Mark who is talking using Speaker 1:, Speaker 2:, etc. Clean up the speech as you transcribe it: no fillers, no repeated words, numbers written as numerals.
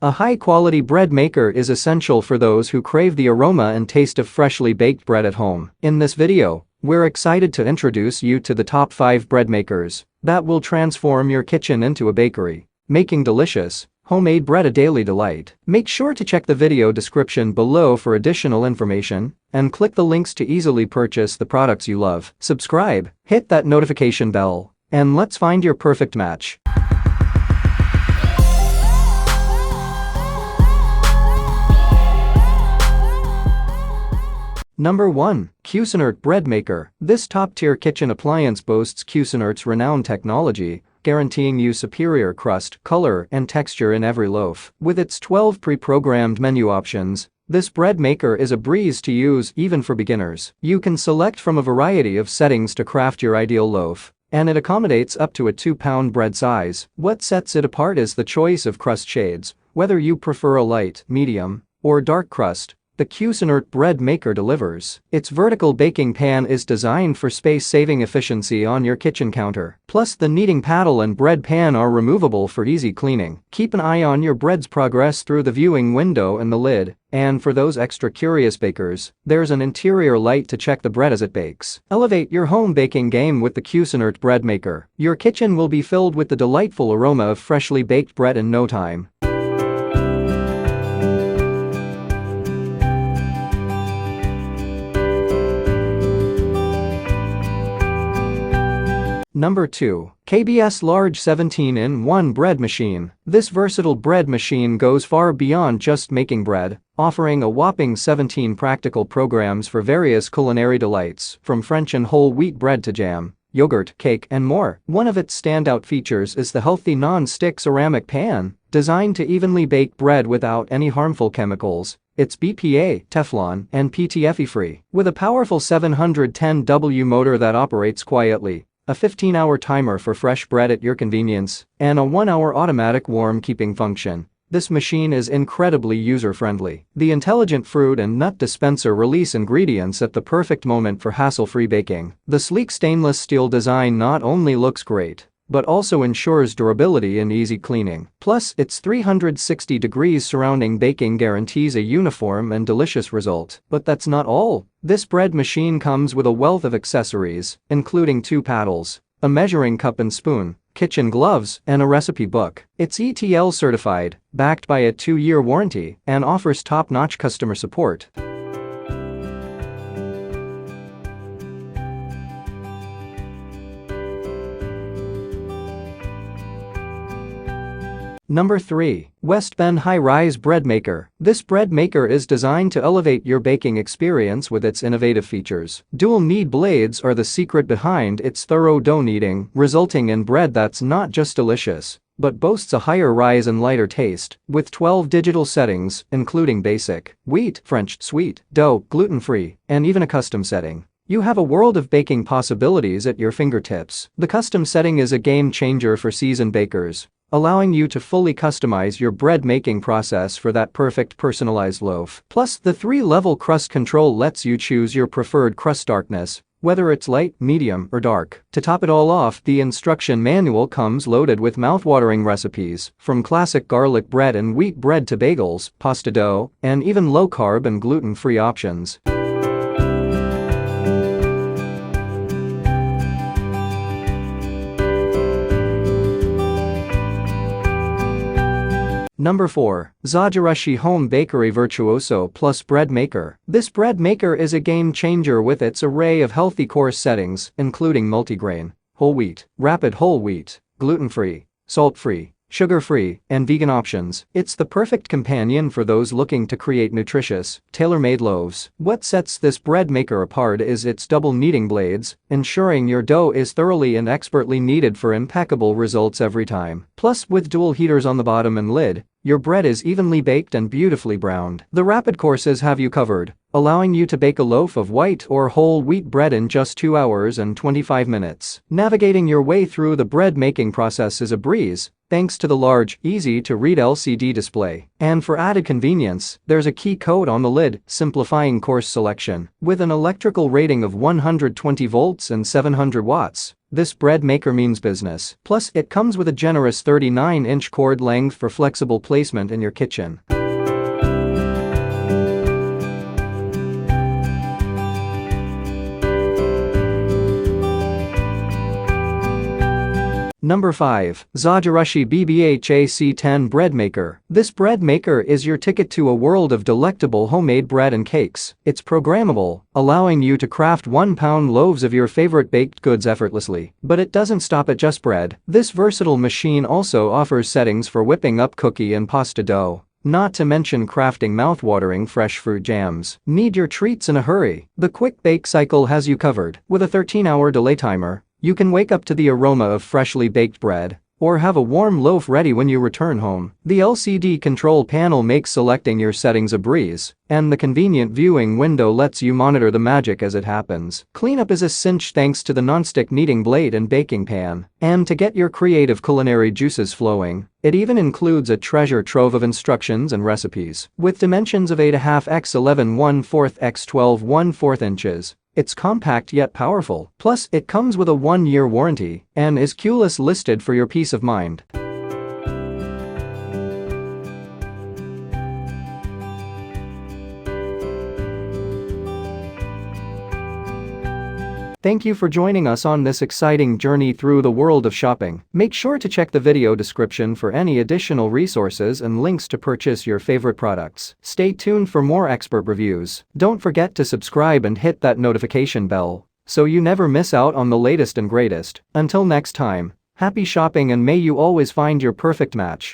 Speaker 1: A high-quality bread maker is essential for those who crave the aroma and taste of freshly baked bread at home. In this video, we're excited to introduce you to the top 5 bread makers that will transform your kitchen into a bakery, making delicious, homemade bread a daily delight. Make sure to check the video description below for additional information and click the links to easily purchase the products you love. Subscribe, hit that notification bell, and let's find your perfect match. Number 1. Cuisinart Bread Maker. This top-tier kitchen appliance boasts Cuisinart's renowned technology, guaranteeing you superior crust, color, and texture in every loaf. With its 12 pre-programmed menu options, this bread maker is a breeze to use even for beginners. You can select from a variety of settings to craft your ideal loaf, and it accommodates up to a 2-pound bread size. What sets it apart is the choice of crust shades. Whether you prefer a light, medium, or dark crust, the Cuisinart Bread Maker delivers. Its vertical baking pan is designed for space-saving efficiency on your kitchen counter. Plus, the kneading paddle and bread pan are removable for easy cleaning. Keep an eye on your bread's progress through the viewing window and the lid. And for those extra curious bakers, there's an interior light to check the bread as it bakes. Elevate your home baking game with the Cuisinart Bread Maker. Your kitchen will be filled with the delightful aroma of freshly baked bread in no time. Number 2. KBS Large 17-in-1 Bread Machine. This versatile bread machine goes far beyond just making bread, offering a whopping 17 practical programs for various culinary delights, from French and whole wheat bread to jam, yogurt, cake, and more. One of its standout features is the healthy non-stick ceramic pan, designed to evenly bake bread without any harmful chemicals. It's BPA, Teflon, and PTFE-free. With a powerful 710W motor that operates quietly, a 15-hour timer for fresh bread at your convenience, and a 1-hour automatic warm-keeping function, this machine is incredibly user-friendly. The intelligent fruit and nut dispenser release ingredients at the perfect moment for hassle-free baking. The sleek stainless steel design not only looks great, but also ensures durability and easy cleaning. Plus, its 360 degrees surrounding baking guarantees a uniform and delicious result. But that's not all. This bread machine comes with a wealth of accessories, including 2 paddles, a measuring cup and spoon, kitchen gloves, and a recipe book. It's ETL certified, backed by a 2-year warranty, and offers top-notch customer support. Number 3. West Bend High-Rise Bread Maker. This bread maker is designed to elevate your baking experience with its innovative features. Dual knead blades are the secret behind its thorough dough kneading, resulting in bread that's not just delicious, but boasts a higher rise and lighter taste. With 12 digital settings, including basic, wheat, French, sweet, dough, gluten-free, and even a custom setting, you have a world of baking possibilities at your fingertips. The custom setting is a game changer for seasoned bakers, allowing you to fully customize your bread making process for that perfect personalized loaf. Plus, the 3-level crust control lets you choose your preferred crust darkness, whether it's light, medium, or dark. To top it all off, the instruction manual comes loaded with mouthwatering recipes, from classic garlic bread and wheat bread to bagels, pasta dough, and even low-carb and gluten-free options. Number 4. Zojirushi Home Bakery Virtuoso Plus Bread Maker. This bread maker is a game changer with its array of healthy course settings, including multigrain, whole wheat, rapid whole wheat, gluten-free, salt-free, sugar-free, and vegan options. It's the perfect companion for those looking to create nutritious, tailor-made loaves. What sets this bread maker apart is its double kneading blades, ensuring your dough is thoroughly and expertly kneaded for impeccable results every time. Plus, with dual heaters on the bottom and lid, your bread is evenly baked and beautifully browned. The rapid courses have you covered, allowing you to bake a loaf of white or whole wheat bread in just 2 hours and 25 minutes. Navigating your way through the bread making process is a breeze, thanks to the large, easy-to-read LCD display. And for added convenience, there's a key code on the lid, simplifying course selection. With an electrical rating of 120 volts and 700 watts, This bread maker means business. Plus, it comes with a generous 39-inch cord length for flexible placement in your kitchen. Number 5. Zojirushi BBHAC10 Bread Maker. This bread maker is your ticket to a world of delectable homemade bread and cakes. It's programmable, allowing you to craft 1-pound loaves of your favorite baked goods effortlessly. But it doesn't stop at just bread. This versatile machine also offers settings for whipping up cookie and pasta dough. Not to mention crafting mouth-watering fresh fruit jams. Need your treats in a hurry? The quick bake cycle has you covered. With a 13-hour delay timer, you can wake up to the aroma of freshly baked bread, or have a warm loaf ready when you return home. The LCD control panel makes selecting your settings a breeze, and the convenient viewing window lets you monitor the magic as it happens. Cleanup is a cinch thanks to the non-stick kneading blade and baking pan. And to get your creative culinary juices flowing, it even includes a treasure trove of instructions and recipes. With dimensions of 8.5 x 11 1/4 x 12 1/4 inches, it's compact yet powerful. Plus, it comes with a 1-year warranty and is keyless listed for your peace of mind. Thank you for joining us on this exciting journey through the world of shopping. Make sure to check the video description for any additional resources and links to purchase your favorite products. Stay tuned for more expert reviews. Don't forget to subscribe and hit that notification bell so you never miss out on the latest and greatest. Until next time, happy shopping and may you always find your perfect match.